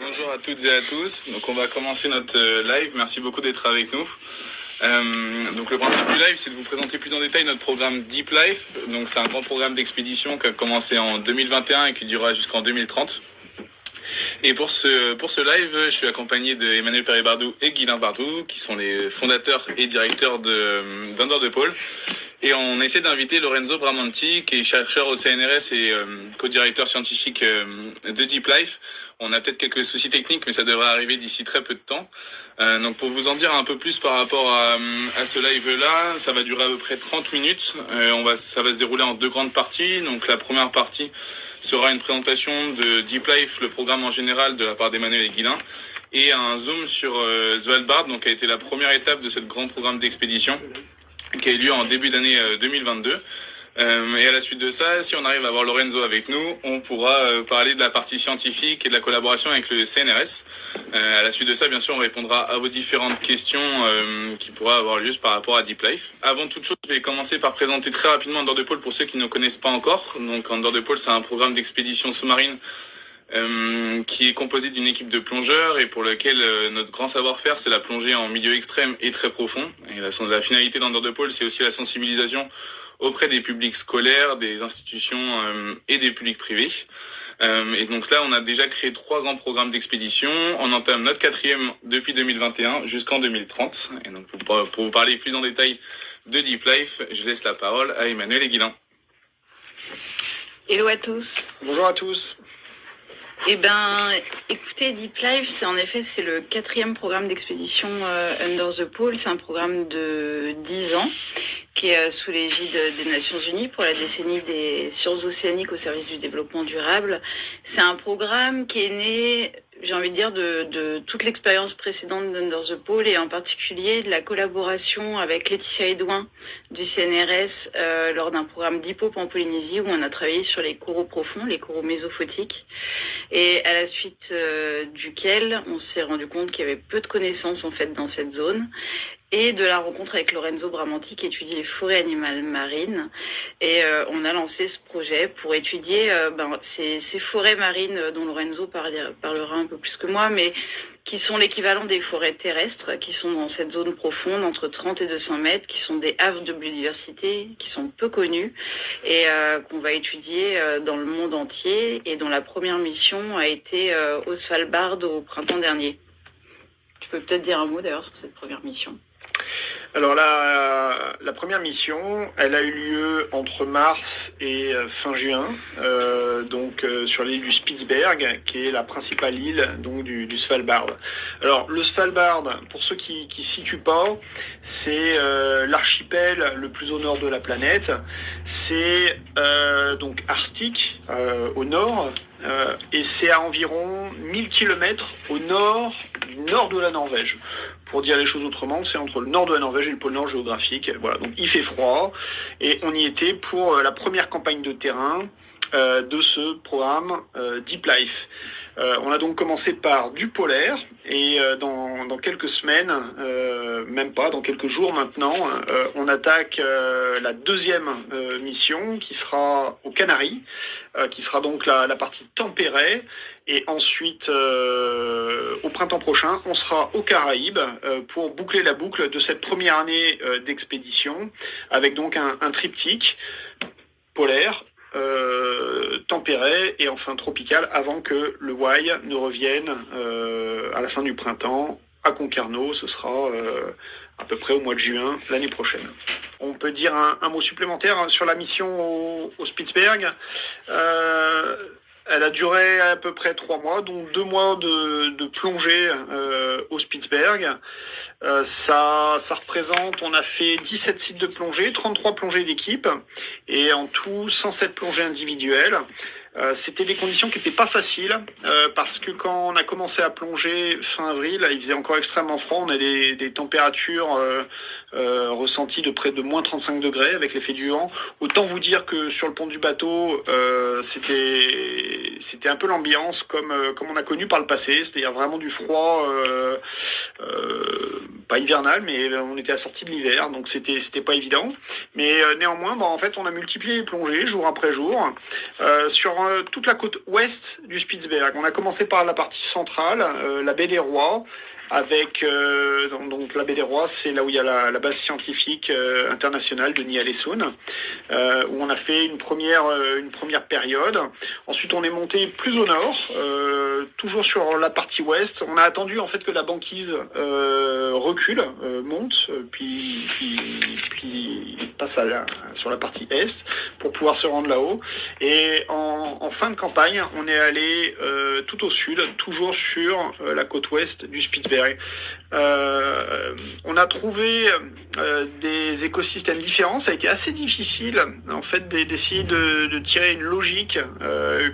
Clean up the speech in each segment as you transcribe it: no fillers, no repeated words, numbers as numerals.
Bonjour à toutes et à tous. Donc on va commencer notre live. Merci beaucoup d'être avec nous. Donc le principe du live, c'est de vous présenter plus en détail notre programme Deep Life. Donc c'est un grand programme d'expédition qui a commencé en 2021 et qui durera jusqu'en 2030. Et pour ce live, je suis accompagné de Emmanuel Perret-Bardou et Guylain Bardou, qui sont les fondateurs et directeurs d'Under the Pole. Et on essaie d'inviter Lorenzo Bramanti, qui est chercheur au CNRS et co-directeur scientifique de Deep Life. On a peut-être quelques soucis techniques, mais ça devrait arriver d'ici très peu de temps. Donc pour vous en dire un peu plus par rapport à ce live-là, ça va durer à peu près 30 minutes. Ça va se dérouler en deux grandes parties. Donc la première partie sera une présentation de Deep Life, le programme en général, de la part d'Emmanuel et Guylain, et un zoom sur Svalbard, donc qui a été la première étape de ce grand programme d'expédition qui a eu lieu en début d'année 2022. Et à la suite de ça, si on arrive à avoir Lorenzo avec nous, on pourra parler de la partie scientifique et de la collaboration avec le CNRS. À la suite de ça, bien sûr, on répondra à vos différentes questions qui pourraient avoir lieu par rapport à Deep Life. Avant toute chose, je vais commencer par présenter très rapidement Under the Pole pour ceux qui ne connaissent pas encore. Donc Under the Pole, c'est un programme d'expédition sous-marine qui est composé d'une équipe de plongeurs et pour lequel notre grand savoir-faire, c'est la plongée en milieu extrême et très profond. Et la finalité d'Under the Pole, c'est aussi la sensibilisation auprès des publics scolaires, des institutions et des publics privés. Et donc là, on a déjà créé 3 grands programmes d'expédition. On entame notre 4e depuis 2021 jusqu'en 2030. Et donc pour vous parler plus en détail de Deep Life, je laisse la parole à Emmanuel et Guylain. Hello à tous. Bonjour à tous. Eh ben, écoutez, Deep Life, c'est le 4e programme d'expédition Under the Pole. C'est un programme de 10 ans qui est sous l'égide des Nations Unies pour la décennie des sciences océaniques au service du développement durable. C'est un programme qui est né, j'ai envie de dire, de toute l'expérience précédente d'Under the Pole et en particulier de la collaboration avec Laetitia Edouin du CNRS lors d'un programme d'IPOP en Polynésie où on a travaillé sur les coraux profonds, les coraux mésophotiques, et à la suite duquel on s'est rendu compte qu'il y avait peu de connaissances en fait dans cette zone. Et de la rencontre avec Lorenzo Bramanti qui étudie les forêts animales marines. Et on a lancé ce projet pour étudier ces forêts marines dont Lorenzo parlera un peu plus que moi, mais qui sont l'équivalent des forêts terrestres, qui sont dans cette zone profonde entre 30 et 200 mètres, qui sont des havres de biodiversité, qui sont peu connus et qu'on va étudier dans le monde entier et dont la première mission a été au Svalbard au printemps dernier. Tu peux peut-être dire un mot d'ailleurs sur cette première mission ? Alors la première mission, elle a eu lieu entre mars et fin juin, sur l'île du Spitzberg, qui est la principale île donc du Svalbard. Alors le Svalbard, pour ceux qui situent pas, c'est l'archipel le plus au nord de la planète. C'est donc arctique au nord. Et c'est à environ 1000 km au nord du nord de la Norvège. Pour dire les choses autrement, c'est entre le nord de la Norvège et le pôle nord géographique. Voilà, donc il fait froid et on y était pour la première campagne de terrain de ce programme Deep Life. On a donc commencé par du polaire et dans quelques semaines, même pas, dans quelques jours maintenant, on attaque la deuxième mission qui sera aux Canaries, qui sera donc la partie tempérée. Et ensuite, au printemps prochain, on sera aux Caraïbes pour boucler la boucle de cette première année d'expédition avec donc un triptyque polaire, tempéré et enfin tropical avant que le Y ne revienne à la fin du printemps à Concarneau. Ce sera à peu près au mois de juin l'année prochaine. On peut dire un mot supplémentaire sur la mission au Spitzberg. Elle a duré à peu près 3 mois, donc 2 mois de plongée au Spitzberg. Ça représente, on a fait 17 sites de plongée, 33 plongées d'équipe et en tout 107 plongées individuelles. C'était des conditions qui n'étaient pas faciles parce que quand on a commencé à plonger fin avril, il faisait encore extrêmement froid. On a des températures ressenties de près de moins 35 degrés avec l'effet du vent. Autant vous dire que sur le pont du bateau, c'était un peu l'ambiance comme on a connu par le passé, c'est-à-dire vraiment du froid pas hivernale, mais on était assorti de l'hiver, donc c'était pas évident. Mais néanmoins, en fait, on a multiplié les plongées jour après jour sur toute la côte ouest du Spitzberg. On a commencé par la partie centrale, la baie des Rois, avec donc la baie des Rois, c'est là où il y a la base scientifique internationale de Ny-Ålesund, où on a fait une première période. Ensuite, on est monté plus au nord, toujours sur la partie ouest. On a attendu en fait que la banquise recule, monte, puis passe sur la partie est pour pouvoir se rendre là-haut. Et en fin de campagne, on est allé tout au sud, toujours sur la côte ouest du Spitzberg. On a trouvé des écosystèmes différents. Ça a été assez difficile en fait d'essayer de tirer une logique,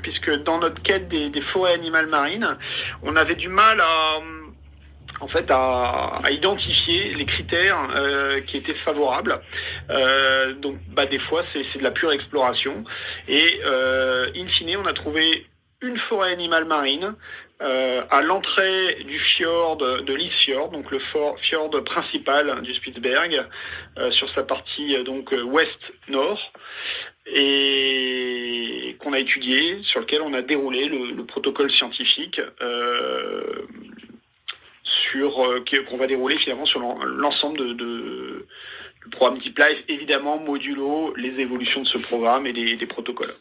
puisque dans notre quête des forêts animales marines, on avait du mal à identifier les critères qui étaient favorables. Donc des fois c'est de la pure exploration. Et in fine, on a trouvé une forêt animale marine à l'entrée du fjord de l'Isfjord, donc le fjord principal du Spitzberg, sur sa partie ouest-nord, et qu'on a étudié, sur lequel on a déroulé le protocole scientifique qu'on va dérouler finalement sur l'ensemble du programme Deep Life, évidemment modulo les évolutions de ce programme et des protocoles.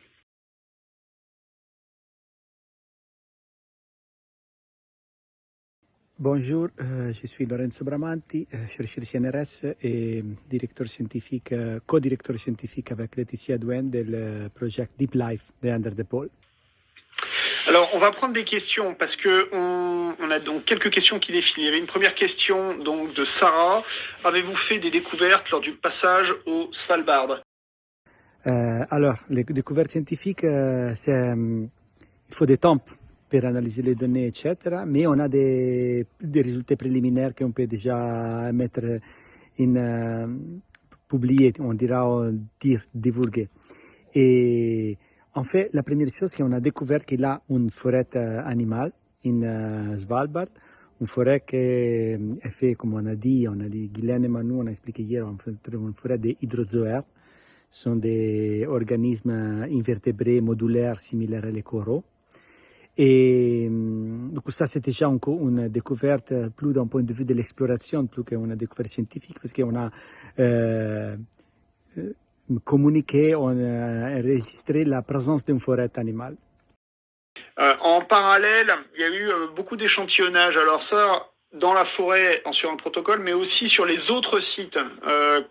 Bonjour, je suis Lorenzo Bramanti, chercheur CNRS et directeur scientifique, co-directeur scientifique avec Laetitia Duen du projet Deep Life de Under the Pole. Alors, on va prendre des questions parce que on a donc quelques questions qui défilent. Il y avait une première question donc de Sarah. Avez-vous fait des découvertes lors du passage au Svalbard? Alors, les découvertes scientifiques, il faut des temps pour analyser les données, etc. Mais on a des résultats préliminaires qu'on peut déjà mettre publier, on dira, divulguer. Et en fait, la première chose qu'on a découvert qu'il y a une forêt animale en Svalbard, une forêt qui est faite, comme on a dit, Guylaine et Manu, on a expliqué hier, une forêt des hydrozoaires. Ce sont des organismes invertébrés modulaires similaires aux coraux. Et donc ça, c'est déjà une découverte plus d'un point de vue de l'exploration, plus qu'une découverte scientifique, parce qu'on a communiqué, on a enregistré la présence d'une forêt animale. En parallèle, il y a eu beaucoup d'échantillonnage. Alors ça, dans la forêt, sur un protocole, mais aussi sur les autres sites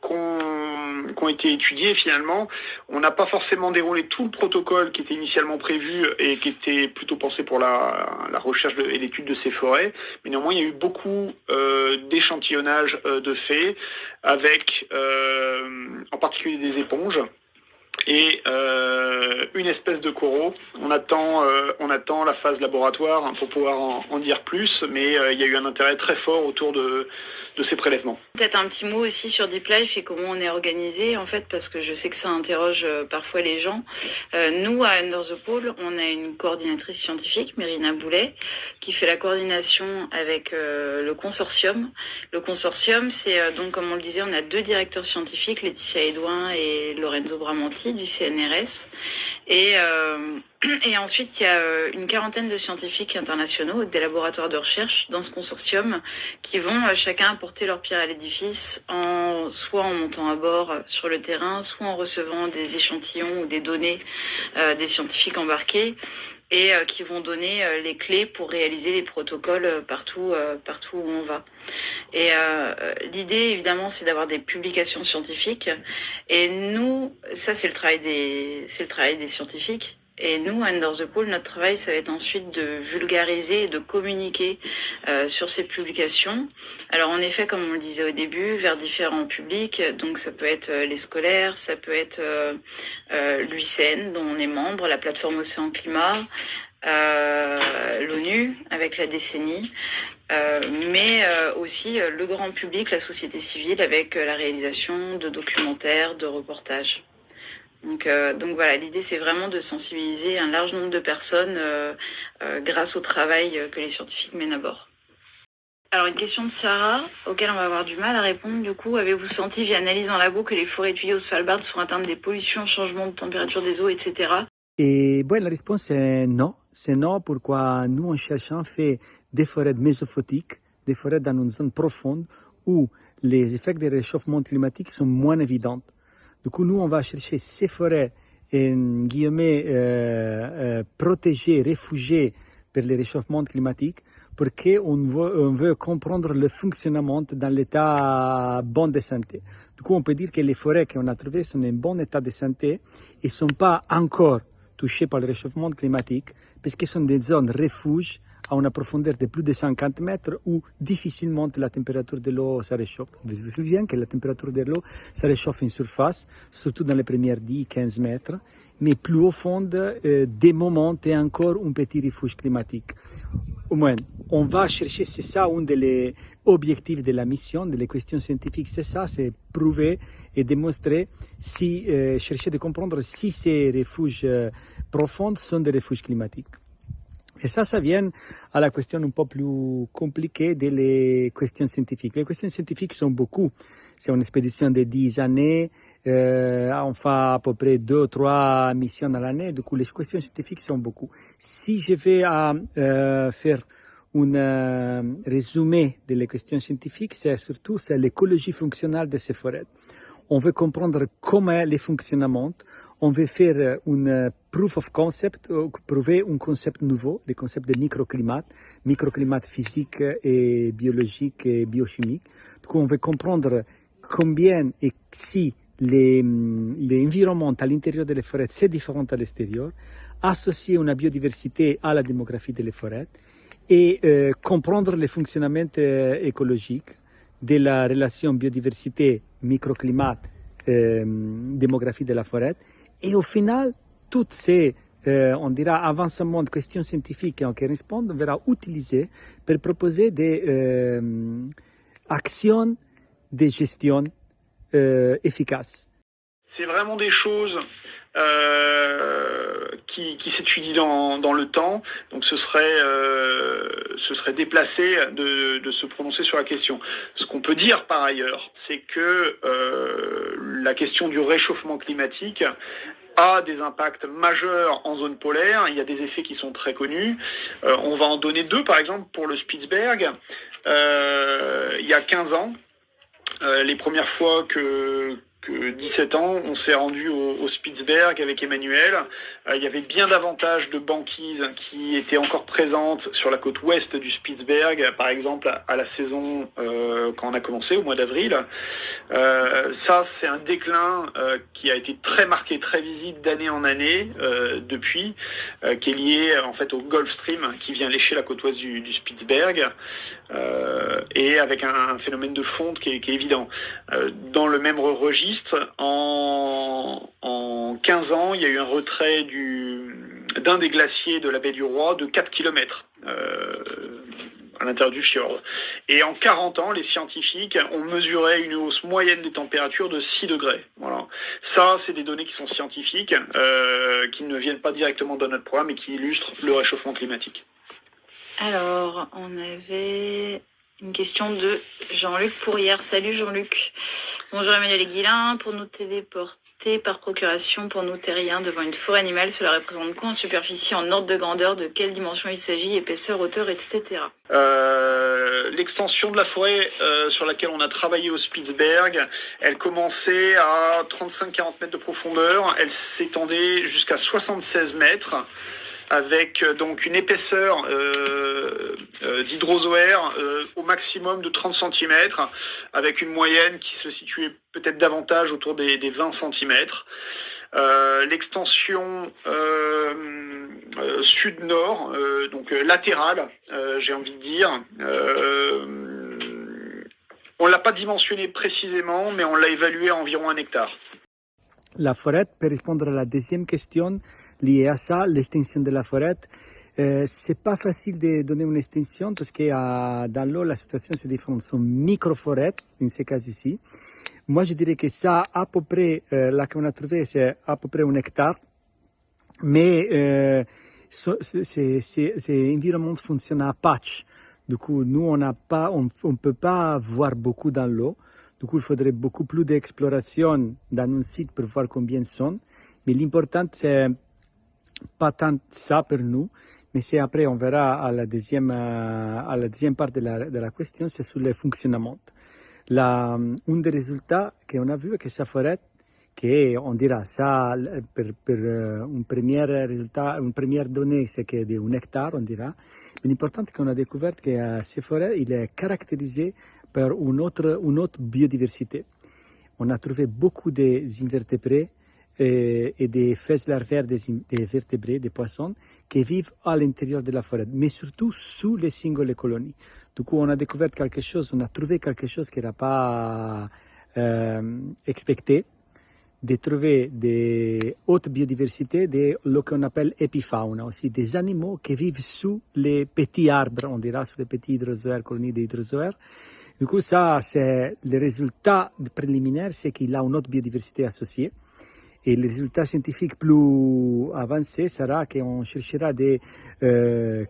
qui ont été étudiés finalement. On n'a pas forcément déroulé tout le protocole qui était initialement prévu et qui était plutôt pensé pour la recherche et l'étude de ces forêts. Mais néanmoins, il y a eu beaucoup d'échantillonnage de faits avec en particulier des éponges et une espèce de coraux. On attend la phase laboratoire pour pouvoir en dire plus, mais il y a eu un intérêt très fort autour de ces prélèvements. Peut-être un petit mot aussi sur Deep Life et comment on est organisé, en fait, parce que je sais que ça interroge parfois les gens. Nous, à Under the Pole, on a une coordinatrice scientifique, Mérina Boulet, qui fait la coordination avec le consortium. Le consortium, c'est donc, comme on le disait, on a 2 directeurs scientifiques, Laetitia Edouin et Lorenzo Bramanti du CNRS. Et ensuite, il y a une quarantaine de scientifiques internationaux, des laboratoires de recherche dans ce consortium, qui vont chacun apporter leur pierre à l'édifice, soit en montant à bord sur le terrain, soit en recevant des échantillons ou des données des scientifiques embarqués, et qui vont donner les clés pour réaliser les protocoles partout où on va. Et l'idée, évidemment, c'est d'avoir des publications scientifiques. Et nous, ça, c'est le travail des scientifiques. Et nous, Under the Pole, notre travail, ça va être ensuite de vulgariser et de communiquer sur ces publications. Alors, en effet, comme on le disait au début, vers différents publics. Donc, ça peut être les scolaires, ça peut être l'UICN, dont on est membre, la plateforme Océan Climat, l'ONU, avec la décennie. Mais aussi le grand public, la société civile, avec la réalisation de documentaires, de reportages. Donc voilà, l'idée c'est vraiment de sensibiliser un large nombre de personnes grâce au travail que les scientifiques mènent à bord. Alors, une question de Sarah, auquel on va avoir du mal à répondre. Du coup, avez-vous senti via analyse en labo que les forêts étudiées au Svalbard sont atteintes des pollutions, changements de température des eaux, etc. Et bon, la réponse est non. C'est non. Pourquoi nous, en cherchant, fait des forêts mésophotiques, des forêts dans une zone profonde où les effets des réchauffements climatiques sont moins évidents. Du coup, nous, on va chercher ces forêts, guillemets, protégées, réfugiées par les réchauffements climatiques, parce qu'on veut comprendre le fonctionnement dans l'état bon de santé. Du coup, on peut dire que les forêts qu'on a trouvées sont en bon état de santé et ne sont pas encore touchées par le réchauffement climatique, parce qu'elles sont des zones refuges à une profondeur de plus de 50 mètres où difficilement la température de l'eau se réchauffe. Vous vous souvenez que la température de l'eau se réchauffe en surface, surtout dans les premières 10-15 mètres, mais plus au fond, des moments, il y a encore un petit refuge climatique. Au moins, on va chercher, c'est ça un des objectifs de la mission, des questions scientifiques, c'est ça, c'est prouver et démontrer, chercher de comprendre si ces refuges profonds sont des refuges climatiques. Et ça vient à la question un peu plus compliquée des questions scientifiques. Les questions scientifiques sont beaucoup. C'est une expédition de 10 années. On fait à peu près 2 ou 3 missions à l'année. Du coup, les questions scientifiques sont beaucoup. Si je vais faire un résumé des questions scientifiques, c'est surtout l'écologie fonctionnelle de ces forêts. On veut comprendre comment les fonctionnements. On veut faire une proof of concept, prouver un concept nouveau, le concept de microclimat physique et biologique et biochimique. Du coup, on veut comprendre combien et si l'environnement à l'intérieur des forêts c'est différent à l'extérieur, associer une biodiversité à la démographie des forêts et comprendre le fonctionnement écologique de la relation biodiversité-microclimat, démographie de la forêt. Et au final, toutes ces, on dira, avancements de questions scientifiques qui répondent verra utilisés pour proposer des actions de gestion efficaces. C'est vraiment des choses qui s'étudient dans le temps. Donc ce serait déplacé de se prononcer sur la question. Ce qu'on peut dire par ailleurs, c'est que la question du réchauffement climatique a des impacts majeurs en zone polaire. Il y a des effets qui sont très connus. On va en donner 2, par exemple, pour le Spitzberg. Il y a 15 ans, les premières fois que 17 ans, on s'est rendu au Spitzberg avec Emmanuel. Il y avait bien davantage de banquises qui étaient encore présentes sur la côte ouest du Spitzberg, par exemple à la saison quand on a commencé au mois d'avril. Ça, c'est un déclin qui a été très marqué, très visible d'année en année depuis, qui est lié en fait au Gulf Stream qui vient lécher la côte ouest du Spitzberg et avec un phénomène de fonte qui est évident. Dans le même registre, en 15 ans, il y a eu un retrait d'un des glaciers de la baie du Roi de 4 km à l'intérieur du fjord. Et en 40 ans, les scientifiques ont mesuré une hausse moyenne des températures de 6 degrés. Voilà. Ça, c'est des données qui sont scientifiques, qui ne viennent pas directement de notre programme et qui illustrent le réchauffement climatique. Alors, on avait une question de Jean-Luc Pourrière. Salut Jean-Luc. Bonjour Emmanuel et Guilain. Pour nous téléporter par procuration pour nous terriens devant une forêt animale, cela représente quoi en superficie, en ordre de grandeur, de quelle dimension il s'agit, épaisseur, hauteur, etc. L'extension de la forêt sur laquelle on a travaillé au Spitzberg, elle commençait à 35-40 mètres de profondeur. Elle s'étendait jusqu'à 76 mètres. Avec donc une épaisseur d'hydrozoaire au maximum de 30 cm, avec une moyenne qui se situait peut-être davantage autour des 20 cm. L'extension sud-nord, donc latérale, j'ai envie de dire, on ne l'a pas dimensionné précisément, mais on l'a évalué à environ 1 hectare. La forêt, pour répondre à la deuxième question, lié à ça, l'extension de la forêt, c'est pas facile de donner une extension parce que dans l'eau, la situation c'est différente. Ce sont micro-forêts, dans ce cas ici. Moi, je dirais que ça, à peu près, là qu'on a trouvé, c'est à peu près 1 hectare. Mais ces environnements fonctionnent à patch. Du coup, nous, on peut pas voir beaucoup dans l'eau. Du coup, il faudrait beaucoup plus d'exploration dans un site pour voir combien sont. Mais l'important, c'est pas tant ça pour nous, mais c'est après, on verra à la deuxième part de la question, c'est sur le fonctionnement. Un des résultats qu'on a vu est que ça forêt, on dira ça, pour un premier résultat, une première donnée, c'est que d'un hectare, on dira. Mais l'important est qu'on a découvert que ces forêts, il est caractérisé par une autre biodiversité. On a trouvé beaucoup d'invertébrés et des fesses larvaires des vertébrés, des poissons, qui vivent à l'intérieur de la forêt, mais surtout sous les singles colonies. Du coup, on a découvert quelque chose, on a trouvé quelque chose qui n'era pas expecté, de trouver des hautes biodiversités, de ce qu'on appelle épifauna, aussi des animaux qui vivent sous les petits arbres, on dira, sous les petits hydrozoaires, colonies d'hydrozoaires. Du coup, ça, c'est le résultat préliminaire, c'est qu'il a une autre biodiversité associée. Et le résultat scientifique plus avancé sera qu'on cherchera de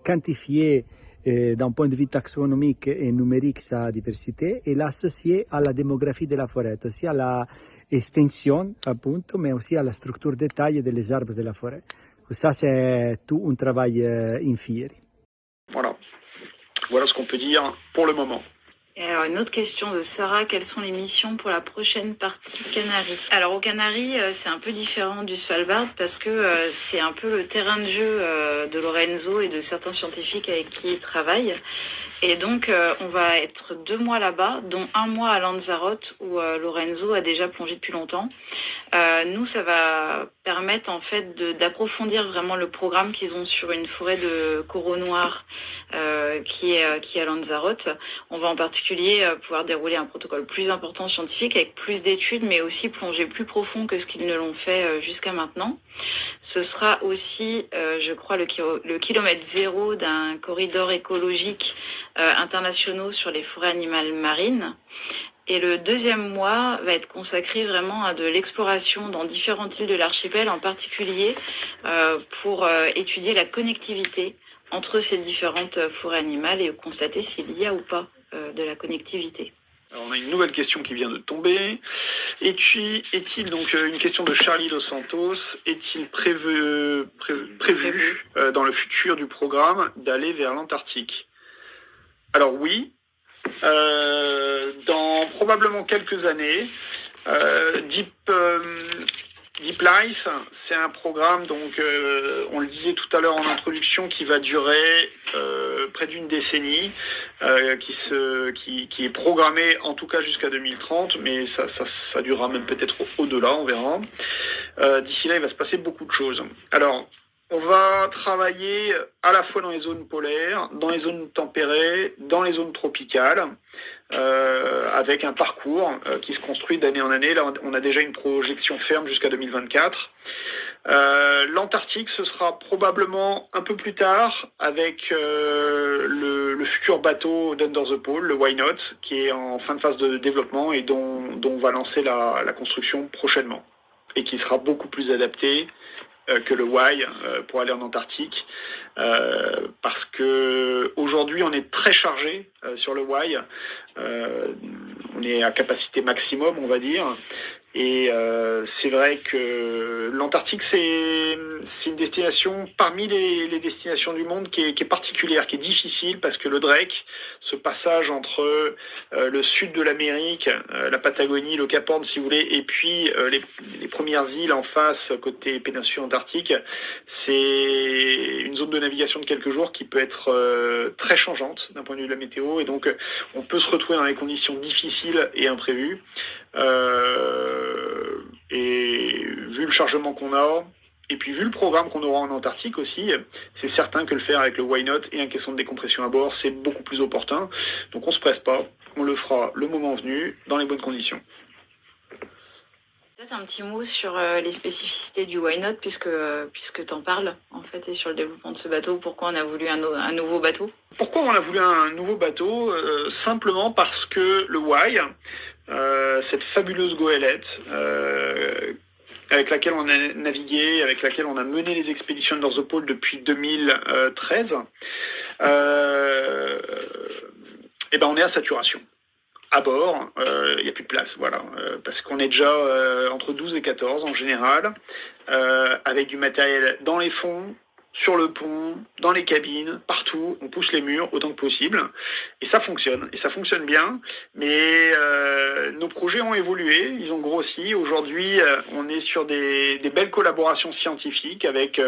quantifier d'un point de vue taxonomique et numérique sa diversité et l'associer à la démographie de la forêt, aussi à la extension, appunto, mais aussi à la structure de taille des arbres de la forêt. Ça, c'est tout un travail in fieri. Voilà ce qu'on peut dire pour le moment. Et alors, une autre question de Sarah, quelles sont les missions pour la prochaine partie Canaries? Alors, aux Canaries, c'est un peu différent du Svalbard parce que c'est un peu le terrain de jeu de Lorenzo et de certains scientifiques avec qui il travaille. Et donc, on va être 2 mois là-bas, dont 1 mois à Lanzarote, où Lorenzo a déjà plongé depuis longtemps. Nous, ça va permettre en fait d'approfondir vraiment le programme qu'ils ont sur une forêt de coraux noirs qui est à Lanzarote. On va en particulier pouvoir dérouler un protocole plus important scientifique avec plus d'études, mais aussi plonger plus profond que ce qu'ils ne l'ont fait jusqu'à maintenant. Ce sera aussi, je crois, le kilomètre zéro d'un corridor écologique internationaux sur les forêts animales marines. Et le 2e mois va être consacré vraiment à de l'exploration dans différentes îles de l'archipel, en particulier pour étudier la connectivité entre ces différentes forêts animales et constater s'il y a ou pas de la connectivité. Alors, on a une nouvelle question qui vient de tomber. Est-il donc une question de Charlie Dos Santos, est-il prévu dans le futur du programme d'aller vers l'Antarctique? Alors oui, dans probablement quelques années, Deep Life, c'est un programme, donc on le disait tout à l'heure en introduction, qui va durer près d'une décennie, qui est programmé en tout cas jusqu'à 2030, mais ça durera même peut-être au-delà, on verra. D'ici là, il va se passer beaucoup de choses. Alors, on va travailler à la fois dans les zones polaires, dans les zones tempérées, dans les zones tropicales, avec un parcours qui se construit d'année en année. Là, on a déjà une projection ferme jusqu'à 2024. L'Antarctique, ce sera probablement un peu plus tard avec le futur bateau d'Under the Pole, le Why Not, qui est en fin de phase de développement et dont on va lancer la construction prochainement et qui sera beaucoup plus adapté que le Why pour aller en Antarctique, parce que aujourd'hui on est très chargé sur le Why, on est à capacité maximum, on va dire. Et c'est vrai que l'Antarctique, c'est une destination parmi les destinations du monde qui est particulière, qui est difficile, parce que le Drake, ce passage entre le sud de l'Amérique, la Patagonie, le Cap Horn si vous voulez, et puis les premières îles en face, côté péninsule antarctique, c'est une zone de navigation de quelques jours qui peut être très changeante d'un point de vue de la météo, et donc on peut se retrouver dans des conditions difficiles et imprévues. Et vu le chargement qu'on a, et puis vu le programme qu'on aura en Antarctique aussi, c'est certain que le faire avec le Why Not et un caisson de décompression à bord, c'est beaucoup plus opportun. Donc on se presse pas, on le fera le moment venu, dans les bonnes conditions. Peut-être un petit mot sur les spécificités du Why Not, puisque tu en parles, en fait, et sur le développement de ce bateau. Pourquoi on a voulu un nouveau bateau? Pourquoi on a voulu un nouveau bateau? Simplement parce que le Why, cette fabuleuse goélette, avec laquelle on a navigué, avec laquelle on a mené les expéditions Under the Pole depuis 2013, et ben on est à saturation. À bord, il n'y a plus de place, voilà, parce qu'on est déjà entre 12 et 14 en général, avec du matériel dans les fonds, sur le pont, dans les cabines, partout, on pousse les murs autant que possible, et ça fonctionne bien, mais nos projets ont évolué, ils ont grossi. Aujourd'hui, on est sur des belles collaborations scientifiques avec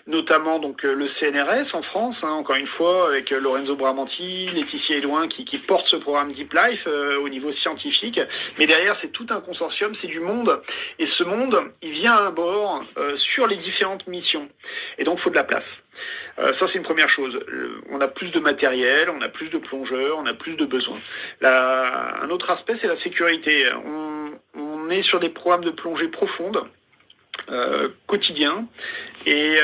notamment donc le CNRS en France, hein, encore une fois, avec Lorenzo Bramanti, Laetitia Edouin qui portent ce programme Deep Life au niveau scientifique, mais derrière c'est tout un consortium, c'est du monde, et ce monde, il vient à bord sur les différentes missions, et donc il faut de la place. Ça, c'est une première chose. On a plus de matériel, on a plus de plongeurs, on a plus de besoins. Un autre aspect, c'est la sécurité. On est sur des programmes de plongée profonde, quotidien, et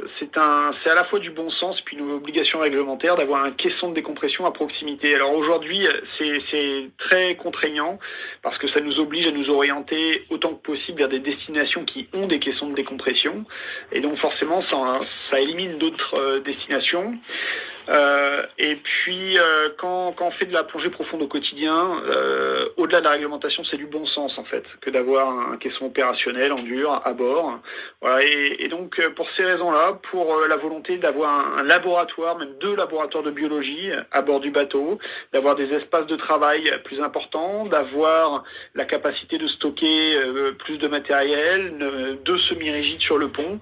c'est à la fois du bon sens puis une obligation réglementaire d'avoir un caisson de décompression à proximité. Alors aujourd'hui, c'est très contraignant parce que ça nous oblige à nous orienter autant que possible vers des destinations qui ont des caissons de décompression, et donc forcément ça élimine d'autres destinations. Et puis quand on fait de la plongée profonde au quotidien, au-delà de la réglementation, c'est du bon sens en fait que d'avoir un caisson opérationnel en dur à bord. Voilà, et donc pour ces raisons-là, pour la volonté d'avoir un laboratoire, même 2 laboratoires de biologie à bord du bateau, d'avoir des espaces de travail plus importants, d'avoir la capacité de stocker plus de matériel, de semi-rigides sur le pont.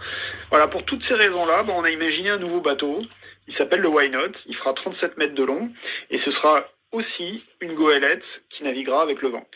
Voilà, pour toutes ces raisons-là, on a imaginé un nouveau bateau. Il s'appelle le Why Not, il fera 37 mètres de long, et ce sera aussi une goélette qui naviguera avec le vent.